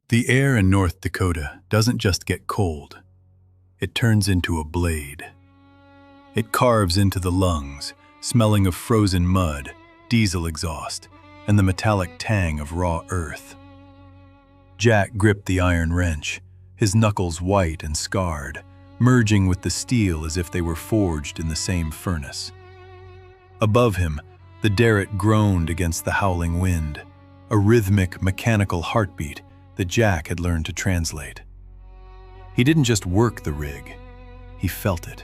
The air in North Dakota doesn't just get cold, it turns into a blade. It carves into the lungs, smelling of frozen mud, diesel exhaust, and the metallic tang of raw earth. Jack gripped the iron wrench, his knuckles white and scarred, merging with the steel as if they were forged in the same furnace. Above him, the derrick groaned against the howling wind, a rhythmic, mechanical heartbeat that Jack had learned to translate. He didn't just work the rig, he felt it.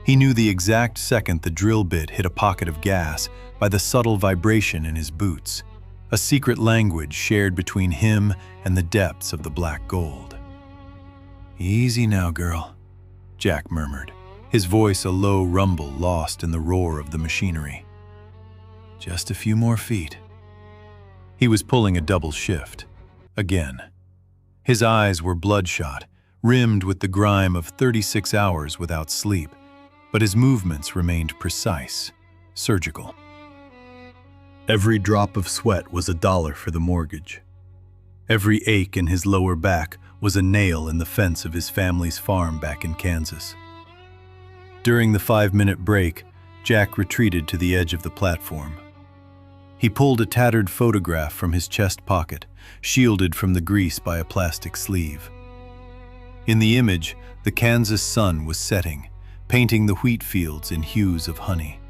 He knew the exact second the drill bit hit a pocket of gas by the subtle vibration in his boots, a secret language shared between him and the depths of the black gold. "Easy now, girl," Jack murmured, his voice a low rumble lost in the roar of the machinery. "Just a few more feet." He was pulling a double shift. Again. His eyes were bloodshot, rimmed with the grime of 36 hours without sleep, but his movements remained precise, surgical. Every drop of sweat was $1 for the mortgage. Every ache in his lower back was a nail in the fence of his family's farm back in Kansas. During the 5-minute break, Jack retreated to the edge of the platform. He pulled a tattered photograph from his chest pocket, shielded from the grease by a plastic sleeve. In the image, the Kansas sun was setting, painting the wheat fields in hues of honey.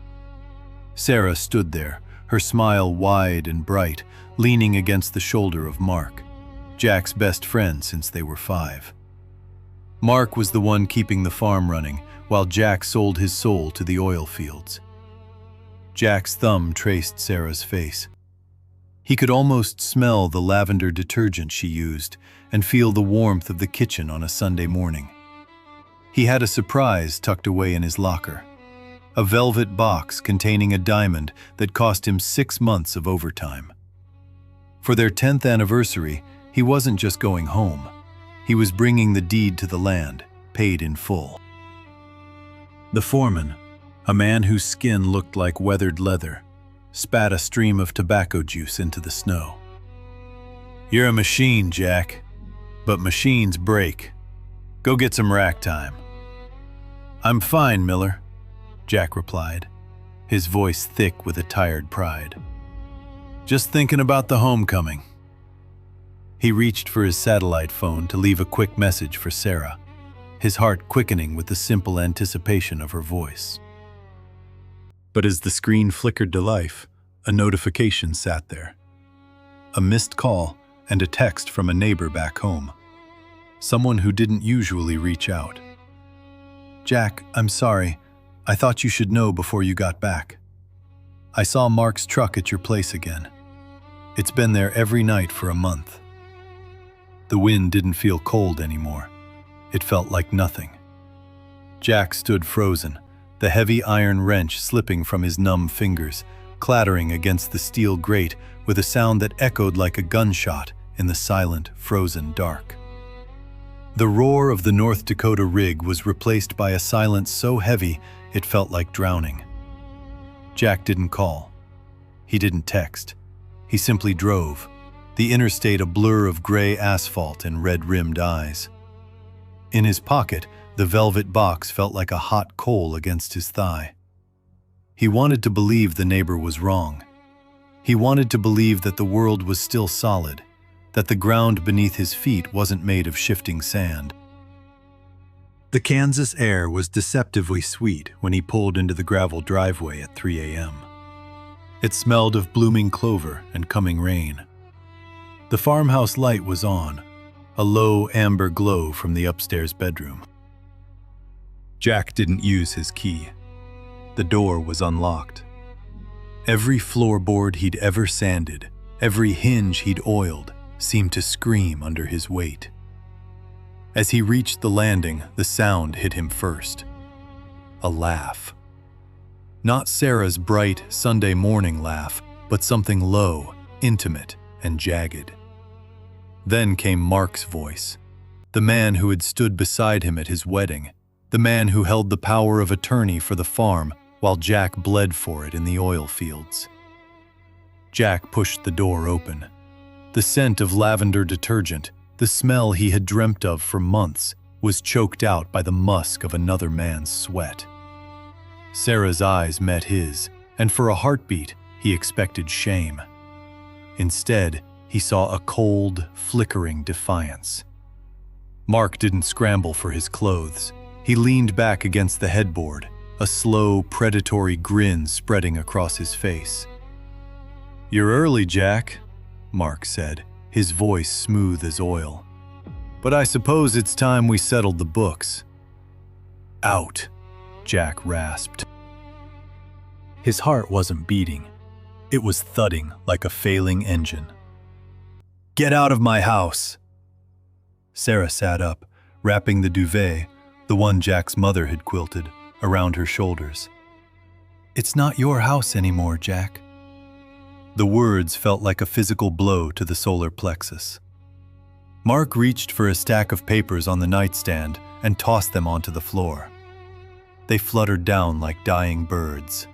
Sarah stood there, her smile wide and bright, leaning against the shoulder of Mark, Jack's best friend since they were 5. Mark was the one keeping the farm running, while Jack sold his soul to the oil fields. Jack's thumb traced Sarah's face. He could almost smell the lavender detergent she used and feel the warmth of the kitchen on a Sunday morning. He had a surprise tucked away in his locker, a velvet box containing a diamond that cost him 6 months of overtime. For their 10th anniversary, he wasn't just going home. He was bringing the deed to the land, paid in full. The foreman, a man whose skin looked like weathered leather, spat a stream of tobacco juice into the snow. "You're a machine, Jack, but machines break. Go get some rack time." "I'm fine, Miller," Jack replied, his voice thick with a tired pride. "Just thinking about the homecoming." He reached for his satellite phone to leave a quick message for Sarah, his heart quickening with the simple anticipation of her voice. But as the screen flickered to life, a notification sat there. A missed call and a text from a neighbor back home. Someone who didn't usually reach out. "Jack, I'm sorry. I thought you should know before you got back. I saw Mark's truck at your place again. It's been there every night for a month." The wind didn't feel cold anymore. It felt like nothing. Jack stood frozen, the heavy iron wrench slipping from his numb fingers, clattering against the steel grate with a sound that echoed like a gunshot in the silent, frozen dark. The roar of the North Dakota rig was replaced by a silence so heavy it felt like drowning. Jack didn't call. He didn't text. He simply drove, the interstate a blur of gray asphalt and red-rimmed eyes. In his pocket, the velvet box felt like a hot coal against his thigh. He wanted to believe the neighbor was wrong. He wanted to believe that the world was still solid, that the ground beneath his feet wasn't made of shifting sand. The Kansas air was deceptively sweet when he pulled into the gravel driveway at 3 a.m. It smelled of blooming clover and coming rain. The farmhouse light was on, a low amber glow from the upstairs bedroom. Jack didn't use his key. The door was unlocked. Every floorboard he'd ever sanded, every hinge he'd oiled, seemed to scream under his weight. As he reached the landing, the sound hit him first. A laugh. Not Sarah's bright Sunday morning laugh, but something low, intimate, and jagged. Then came Mark's voice, the man who had stood beside him at his wedding, the man who held the power of attorney for the farm while Jack bled for it in the oil fields. Jack pushed the door open. The scent of lavender detergent, the smell he had dreamt of for months, was choked out by the musk of another man's sweat. Sarah's eyes met his, and for a heartbeat, he expected shame. Instead, he saw a cold, flickering defiance. Mark didn't scramble for his clothes. He leaned back against the headboard, a slow, predatory grin spreading across his face. "You're early, Jack," Mark said, his voice smooth as oil. "But I suppose it's time we settled the books." "Out," Jack rasped. His heart wasn't beating. It was thudding like a failing engine. "Get out of my house!" Sarah sat up, wrapping the duvet, the one Jack's mother had quilted, around her shoulders. "It's not your house anymore, Jack." The words felt like a physical blow to the solar plexus. Mark reached for a stack of papers on the nightstand and tossed them onto the floor. They fluttered down like dying birds.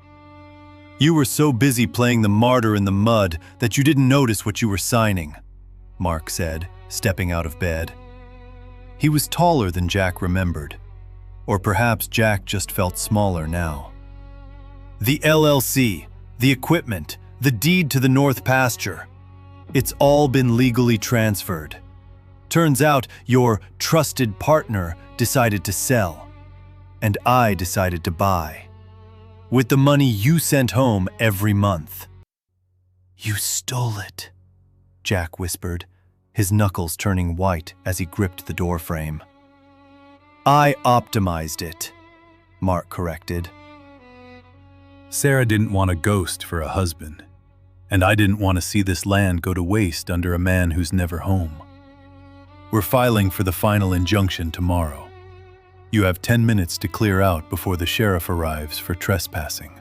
"You were so busy playing the martyr in the mud that you didn't notice what you were signing," Mark said, stepping out of bed. He was taller than Jack remembered. Or perhaps Jack just felt smaller now. "The LLC, the equipment, the deed to the North Pasture. It's all been legally transferred. Turns out your trusted partner decided to sell, and I decided to buy. With the money you sent home every month." "You stole it," Jack whispered, his knuckles turning white as he gripped the doorframe. "I optimized it," Mark corrected. Sarah didn't want a ghost for a husband, and I didn't want to see this land go to waste under a man who's never home. We're filing for the final injunction tomorrow. You have 10 minutes to clear out before the sheriff arrives for trespassing.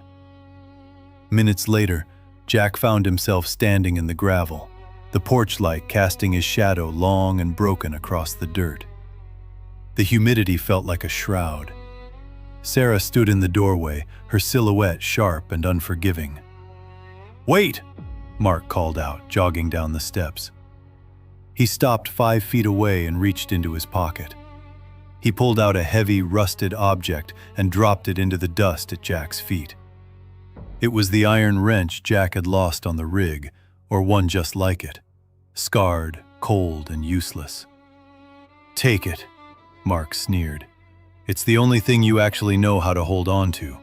Minutes later, Jack found himself standing in the gravel, the porch light casting his shadow long and broken across the dirt. The humidity felt like a shroud. Sarah stood in the doorway, her silhouette sharp and unforgiving. "Wait!" Mark called out, jogging down the steps. He stopped 5 feet away and reached into his pocket. He pulled out a heavy, rusted object and dropped it into the dust at Jack's feet. It was the iron wrench Jack had lost on the rig, or one just like it, scarred, cold, and useless. "Take it," Mark sneered. "It's the only thing you actually know how to hold on to."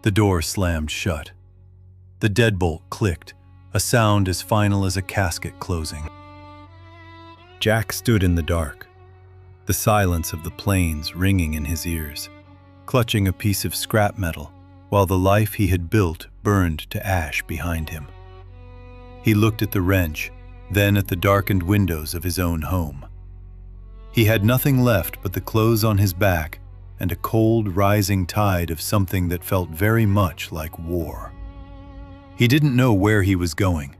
The door slammed shut. The deadbolt clicked, a sound as final as a casket closing. Jack stood in the dark, the silence of the plains ringing in his ears, clutching a piece of scrap metal while the life he had built burned to ash behind him. He looked at the wrench, then at the darkened windows of his own home. He had nothing left but the clothes on his back and a cold, rising tide of something that felt very much like war. He didn't know where he was going,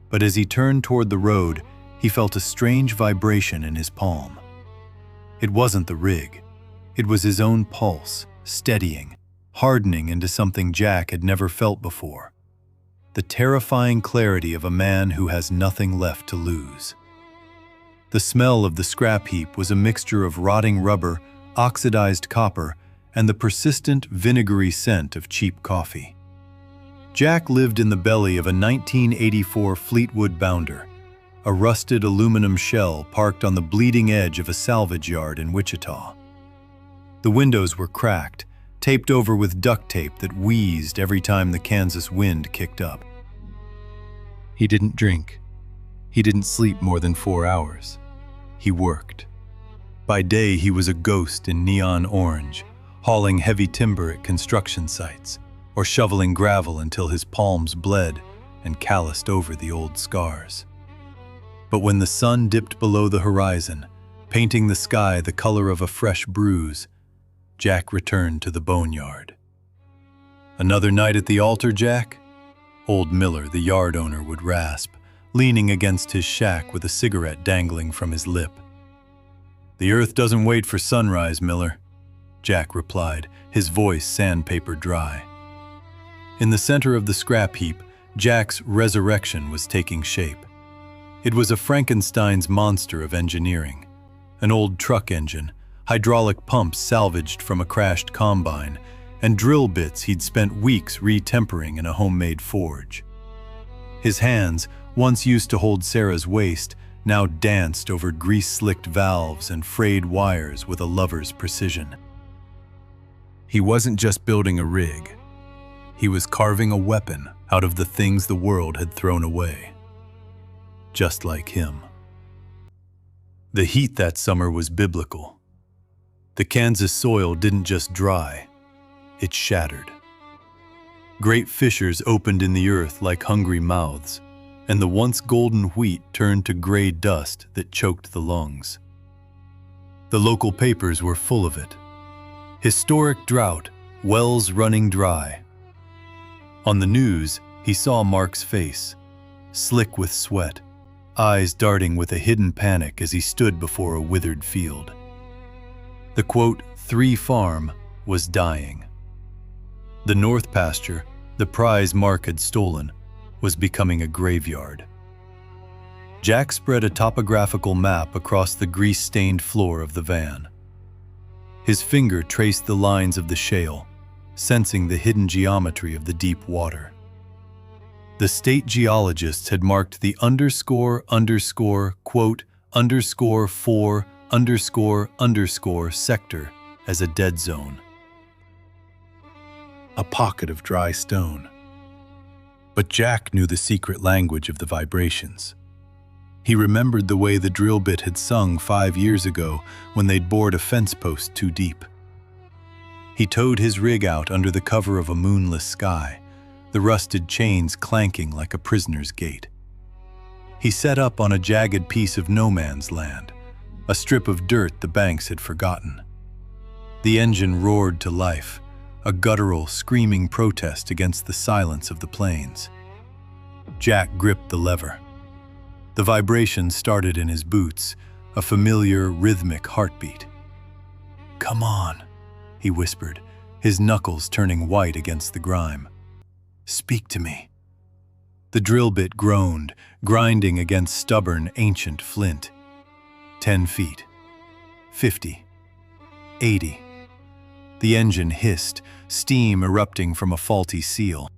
but as he turned toward the road, he felt a strange vibration in his palm. It wasn't the rig. It was his own pulse, steadying, hardening into something Jack had never felt before. The terrifying clarity of a man who has nothing left to lose. The smell of the scrap heap was a mixture of rotting rubber, oxidized copper, and the persistent vinegary scent of cheap coffee. Jack lived in the belly of a 1984 Fleetwood Bounder, a rusted aluminum shell parked on the bleeding edge of a salvage yard in Wichita. The windows were cracked, taped over with duct tape that wheezed every time the Kansas wind kicked up. He didn't drink. He didn't sleep more than 4 hours. He worked. By day, he was a ghost in neon orange, hauling heavy timber at construction sites, or shoveling gravel until his palms bled and calloused over the old scars. But when the sun dipped below the horizon, painting the sky the color of a fresh bruise, Jack returned to the boneyard. "Another night at the altar, Jack?" Old Miller, the yard owner, would rasp, leaning against his shack with a cigarette dangling from his lip. "The earth doesn't wait for sunrise, Miller," Jack replied, his voice sandpaper dry. In the center of the scrap heap, Jack's resurrection was taking shape. It was a Frankenstein's monster of engineering. An old truck engine, hydraulic pumps salvaged from a crashed combine, and drill bits he'd spent weeks retempering in a homemade forge. His hands, once used to hold Sarah's waist, now danced over grease-slicked valves and frayed wires with a lover's precision. He wasn't just building a rig. He was carving a weapon out of the things the world had thrown away. Just like him. The heat that summer was biblical. The Kansas soil didn't just dry, it shattered. Great fissures opened in the earth like hungry mouths, and the once golden wheat turned to gray dust that choked the lungs. The local papers were full of it. Historic drought, wells running dry. On the news, he saw Mark's face, slick with sweat, eyes darting with a hidden panic as he stood before a withered field. The quote, "3 farm," was dying. The north pasture, the prize Mark had stolen, was becoming a graveyard. Jack spread a topographical map across the grease-stained floor of the van. His finger traced the lines of the shale, sensing the hidden geometry of the deep water. The state geologists had marked the quote, _4 sector as a dead zone. A pocket of dry stone. But Jack knew the secret language of the vibrations. He remembered the way the drill bit had sung 5 years ago when they'd bored a fence post too deep. He towed his rig out under the cover of a moonless sky, the rusted chains clanking like a prisoner's gate. He set up on a jagged piece of no man's land, a strip of dirt the banks had forgotten. The engine roared to life, a guttural, screaming protest against the silence of the plains. Jack gripped the lever. The vibration started in his boots, a familiar, rhythmic heartbeat. "Come on," he whispered, his knuckles turning white against the grime. "Speak to me." The drill bit groaned, grinding against stubborn, ancient flint. 10 feet. 50. 80. The engine hissed, steam erupting from a faulty seal.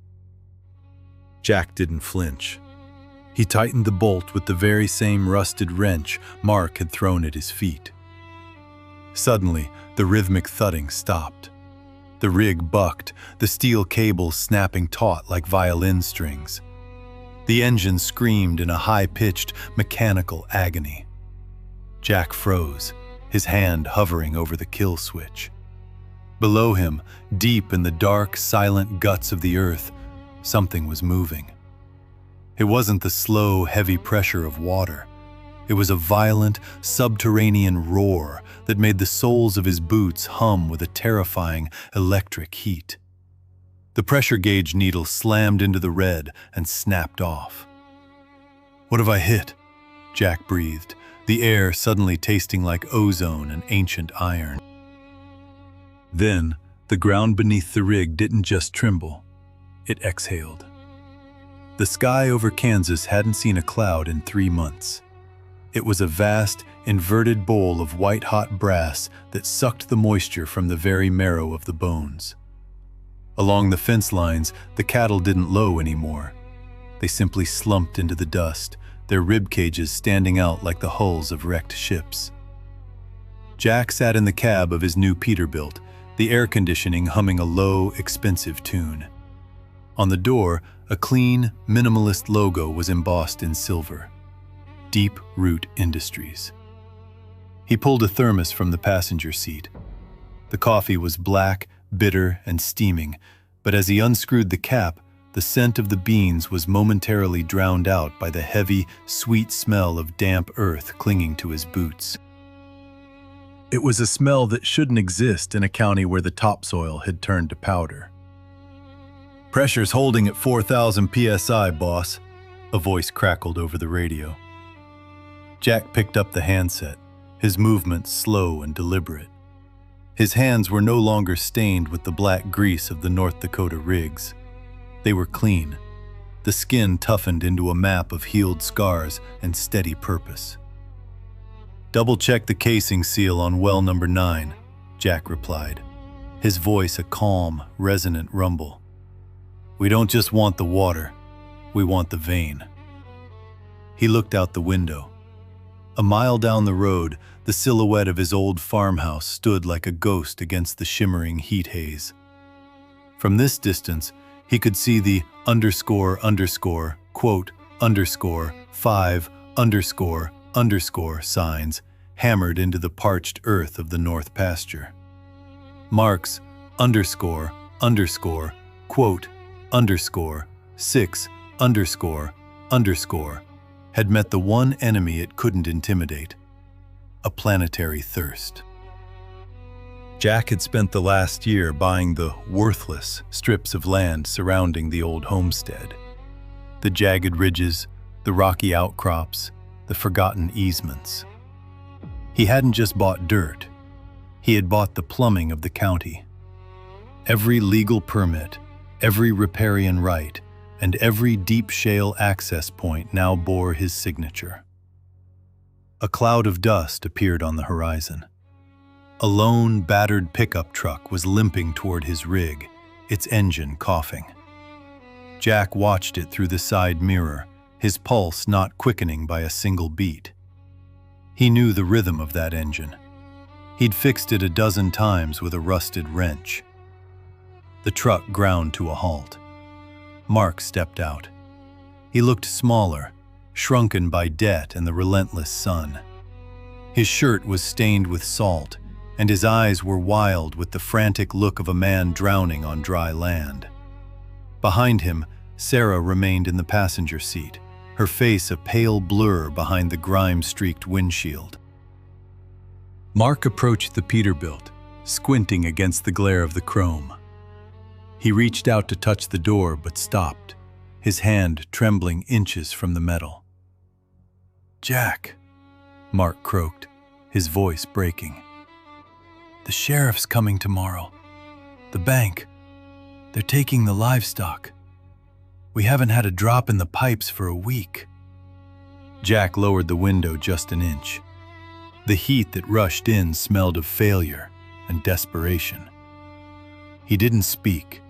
Jack didn't flinch. He tightened the bolt with the very same rusted wrench Mark had thrown at his feet. Suddenly, the rhythmic thudding stopped. The rig bucked, the steel cables snapping taut like violin strings. The engine screamed in a high-pitched, mechanical agony. Jack froze, his hand hovering over the kill switch. Below him, deep in the dark, silent guts of the earth, something was moving. It wasn't the slow, heavy pressure of water. It was a violent, subterranean roar that made the soles of his boots hum with a terrifying electric heat. The pressure gauge needle slammed into the red and snapped off. "What have I hit?" Jack breathed, the air suddenly tasting like ozone and ancient iron. Then, the ground beneath the rig didn't just tremble, it exhaled. The sky over Kansas hadn't seen a cloud in 3 months. It was a vast, inverted bowl of white-hot brass that sucked the moisture from the very marrow of the bones. Along the fence lines, the cattle didn't low anymore. They simply slumped into the dust, their rib cages standing out like the hulls of wrecked ships. Jack sat in the cab of his new Peterbilt, the air conditioning humming a low, expensive tune. On the door, a clean, minimalist logo was embossed in silver. Deep Root Industries. He pulled a thermos from the passenger seat. The coffee was black, bitter, and steaming, but as he unscrewed the cap, the scent of the beans was momentarily drowned out by the heavy, sweet smell of damp earth clinging to his boots. It was a smell that shouldn't exist in a county where the topsoil had turned to powder. "Pressure's holding at 4,000 psi, boss," a voice crackled over the radio. Jack picked up the handset, his movements slow and deliberate. His hands were no longer stained with the black grease of the North Dakota rigs. They were clean, the skin toughened into a map of healed scars and steady purpose. "Double-check the casing seal on well number 9, Jack replied, his voice a calm, resonant rumble. "We don't just want the water, we want the vein." He looked out the window. A mile down the road, the silhouette of his old farmhouse stood like a ghost against the shimmering heat haze. From this distance, he could see the quote, _5 _ signs hammered into the parched earth of the north pasture. Marks __, quote, _6 _ had met the one enemy it couldn't intimidate: a planetary thirst. Jack had spent the last year buying the worthless strips of land surrounding the old homestead. The jagged ridges, the rocky outcrops, the forgotten easements. He hadn't just bought dirt, he had bought the plumbing of the county. Every legal permit, every riparian right, and every deep shale access point now bore his signature. A cloud of dust appeared on the horizon. A lone, battered pickup truck was limping toward his rig, its engine coughing. Jack watched it through the side mirror, his pulse not quickening by a single beat. He knew the rhythm of that engine. He'd fixed it a dozen times with a rusted wrench. The truck ground to a halt. Mark stepped out. He looked smaller, shrunken by debt and the relentless sun. His shirt was stained with salt, and his eyes were wild with the frantic look of a man drowning on dry land. Behind him, Sarah remained in the passenger seat, her face a pale blur behind the grime-streaked windshield. Mark approached the Peterbilt, squinting against the glare of the chrome. He reached out to touch the door but stopped, his hand trembling inches from the metal. "Jack," Mark croaked, his voice breaking. "The sheriff's coming tomorrow. The bank. They're taking the livestock. We haven't had a drop in the pipes for a week." Jack lowered the window just an inch. The heat that rushed in smelled of failure and desperation. He didn't speak.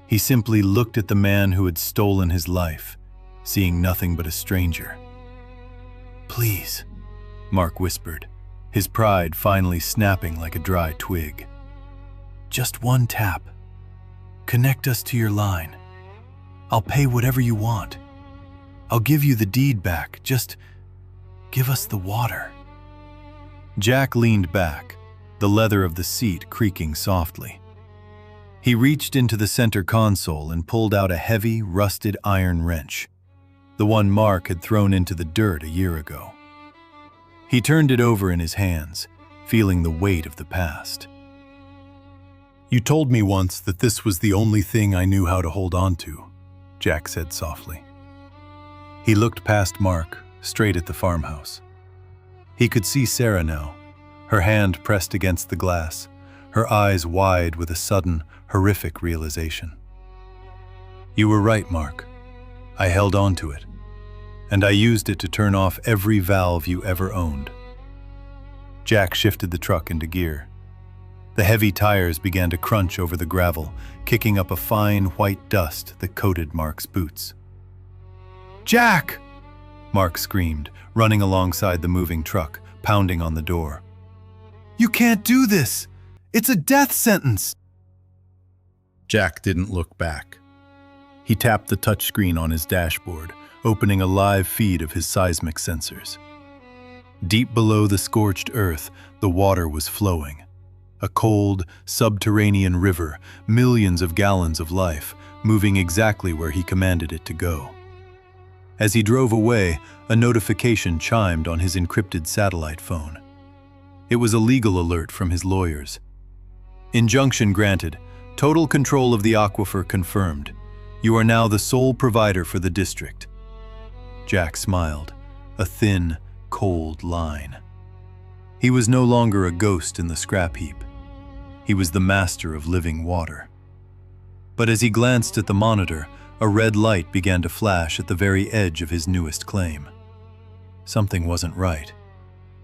He simply looked at the man who had stolen his life, seeing nothing but a stranger. "Please," Mark whispered, his pride finally snapping like a dry twig. "Just one tap. Connect us to your line. I'll pay whatever you want. I'll give you the deed back. Just give us the water." Jack leaned back, the leather of the seat creaking softly. He reached into the center console and pulled out a heavy, rusted iron wrench, the one Mark had thrown into the dirt a year ago. He turned it over in his hands, feeling the weight of the past. "You told me once that this was the only thing I knew how to hold on to," Jack said softly. He looked past Mark, straight at the farmhouse. He could see Sarah now, her hand pressed against the glass, her eyes wide with a sudden, horrific realization. "You were right, Mark. I held on to it, and I used it to turn off every valve you ever owned." Jack shifted the truck into gear. The heavy tires began to crunch over the gravel, kicking up a fine white dust that coated Mark's boots. "Jack!" Mark screamed, running alongside the moving truck, pounding on the door. "You can't do this! It's a death sentence!" Jack didn't look back. He tapped the touchscreen on his dashboard, opening a live feed of his seismic sensors. Deep below the scorched earth, the water was flowing. A cold, subterranean river, millions of gallons of life, moving exactly where he commanded it to go. As he drove away, a notification chimed on his encrypted satellite phone. It was a legal alert from his lawyers. "Injunction granted. Total control of the aquifer confirmed. You are now the sole provider for the district." Jack smiled, a thin, cold line. He was no longer a ghost in the scrap heap. He was the master of living water. But as he glanced at the monitor, A red light began to flash at the very edge of his newest claim. Something wasn't right.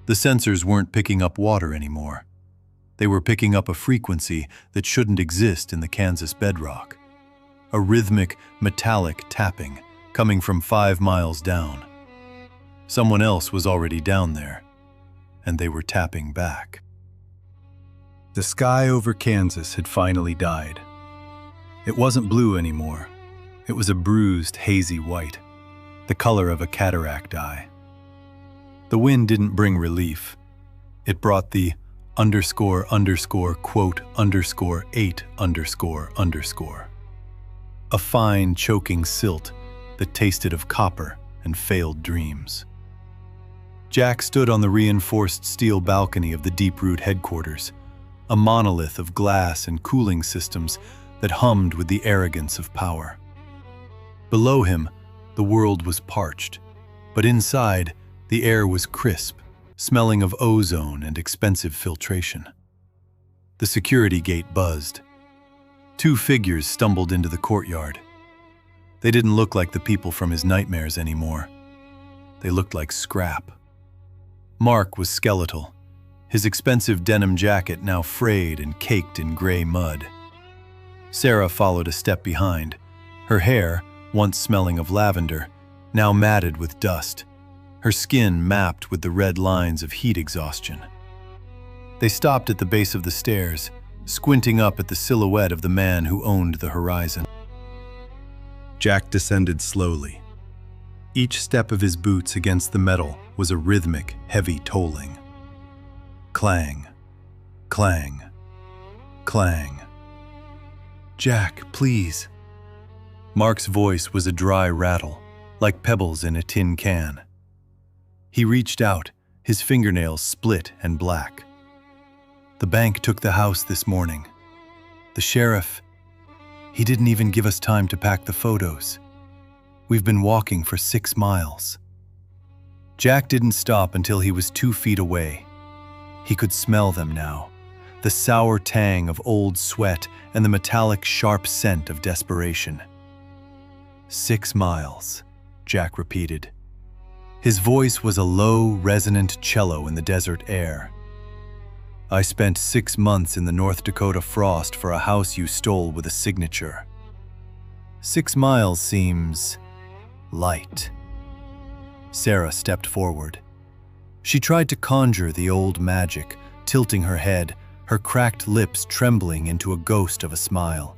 The sensors weren't picking up water anymore. They were picking up a frequency that shouldn't exist in the Kansas bedrock. A rhythmic, metallic tapping coming from 5 miles down. Someone else was already down there, and they were tapping back. The sky over Kansas had finally died. It wasn't blue anymore. It was a bruised, hazy white, the color of a cataract eye. The wind didn't bring relief. It brought the __quote _8 __. A fine, choking silt that tasted of copper and failed dreams. Jack stood on the reinforced steel balcony of the Deep-Root headquarters, a monolith of glass and cooling systems that hummed with the arrogance of power. Below him, the world was parched, but inside, the air was crisp, smelling of ozone and expensive filtration. The security gate buzzed. 2 figures stumbled into the courtyard. They didn't look like the people from his nightmares anymore. They looked like scrap. Mark was skeletal, his expensive denim jacket now frayed and caked in gray mud. Sarah followed a step behind, her hair, once smelling of lavender, now matted with dust, her skin mapped with the red lines of heat exhaustion. They stopped at the base of the stairs, squinting up at the silhouette of the man who owned the horizon. Jack descended slowly. Each step of his boots against the metal was a rhythmic, heavy tolling. Clang, clang, clang. "Jack, please." Mark's voice was a dry rattle, like pebbles in a tin can. He reached out, his fingernails split and black. "The bank took the house this morning. The sheriff, he didn't even give us time to pack the photos. We've been walking for 6 miles. Jack didn't stop until he was 2 feet away. He could smell them now, the sour tang of old sweat and the metallic sharp scent of desperation. 6 miles, Jack repeated. His voice was a low, resonant cello in the desert air. "I spent 6 months in the North Dakota frost for a house you stole with a signature. 6 miles seems light." Sarah stepped forward. She tried to conjure the old magic, tilting her head, her cracked lips trembling into a ghost of a smile.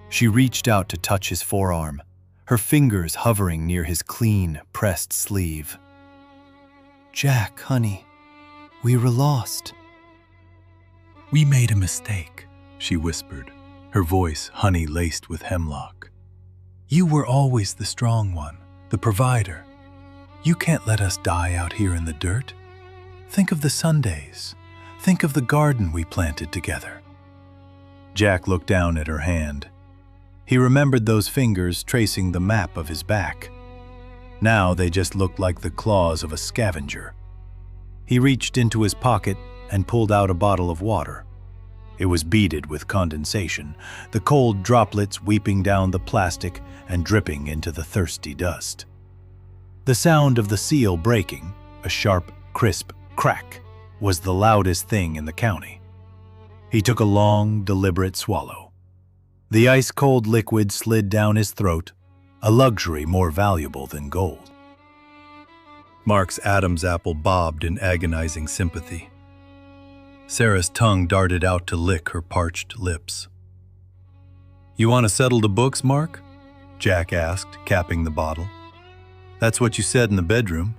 She reached out to touch his forearm, her fingers hovering near his clean, pressed sleeve. "Jack, honey, we were lost." "We made a mistake," she whispered, her voice honey-laced with hemlock. "You were always the strong one, the provider. You can't let us die out here in the dirt. Think of the Sundays. Think of the garden we planted together." Jack looked down at her hand. He remembered those fingers tracing the map of his back. Now they just looked like the claws of a scavenger. He reached into his pocket and pulled out a bottle of water. It was beaded with condensation, the cold droplets weeping down the plastic and dripping into the thirsty dust. The sound of the seal breaking, a sharp, crisp crack, was the loudest thing in the county. He took a long, deliberate swallow. The ice-cold liquid slid down his throat, a luxury more valuable than gold. Mark's Adam's apple bobbed in agonizing sympathy. Sarah's tongue darted out to lick her parched lips. "You want to settle the books, Mark?" Jack asked, capping the bottle. "That's what you said in the bedroom.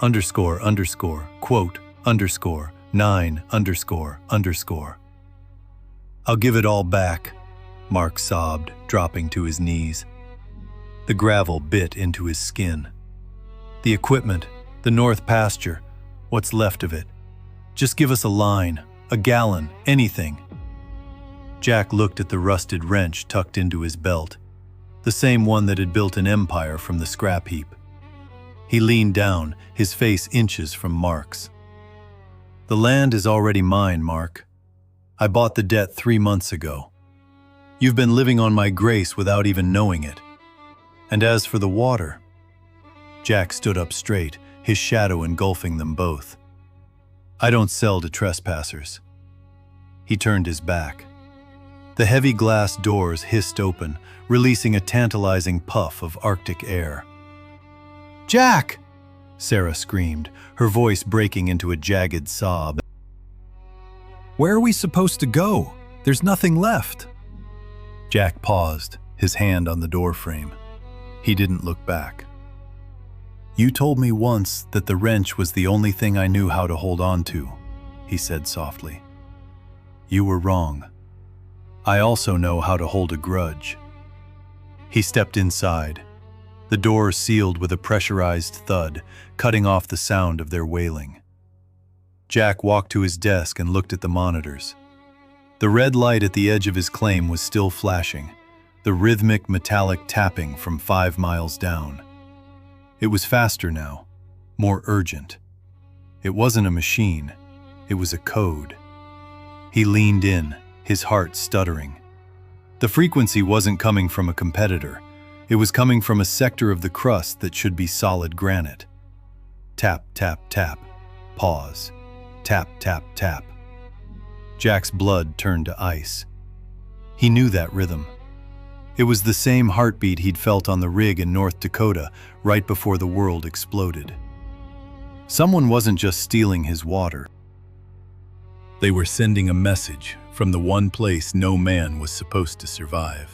__quote _9 __. I'll give it all back," Mark sobbed, dropping to his knees. The gravel bit into his skin. "The equipment, the north pasture, what's left of it. Just give us a line, a gallon, anything." Jack looked at the rusted wrench tucked into his belt, the same one that had built an empire from the scrap heap. He leaned down, his face inches from Mark's. "The land is already mine, Mark. I bought the debt 3 months ago. You've been living on my grace without even knowing it. And as for the water..." Jack stood up straight, his shadow engulfing them both. "I don't sell to trespassers." He turned his back. The heavy glass doors hissed open, releasing a tantalizing puff of Arctic air. "Jack!" Sarah screamed, her voice breaking into a jagged sob. "Where are we supposed to go? There's nothing left." Jack paused, his hand on the doorframe. He didn't look back. "You told me once that the wrench was the only thing I knew how to hold on to," he said softly. "You were wrong. I also know how to hold a grudge." He stepped inside. The door sealed with a pressurized thud, cutting off the sound of their wailing. Jack walked to his desk and looked at the monitors. The red light at the edge of his claim was still flashing, the rhythmic metallic tapping from 5 miles down. It was faster now, more urgent. It wasn't a machine, it was a code. He leaned in, his heart stuttering. The frequency wasn't coming from a competitor. It was coming from a sector of the crust that should be solid granite. Tap, tap, tap. Pause. Tap, tap, tap. Jack's blood turned to ice. He knew that rhythm. It was the same heartbeat he'd felt on the rig in North Dakota right before the world exploded. Someone wasn't just stealing his water. They were sending a message from the one place no man was supposed to survive.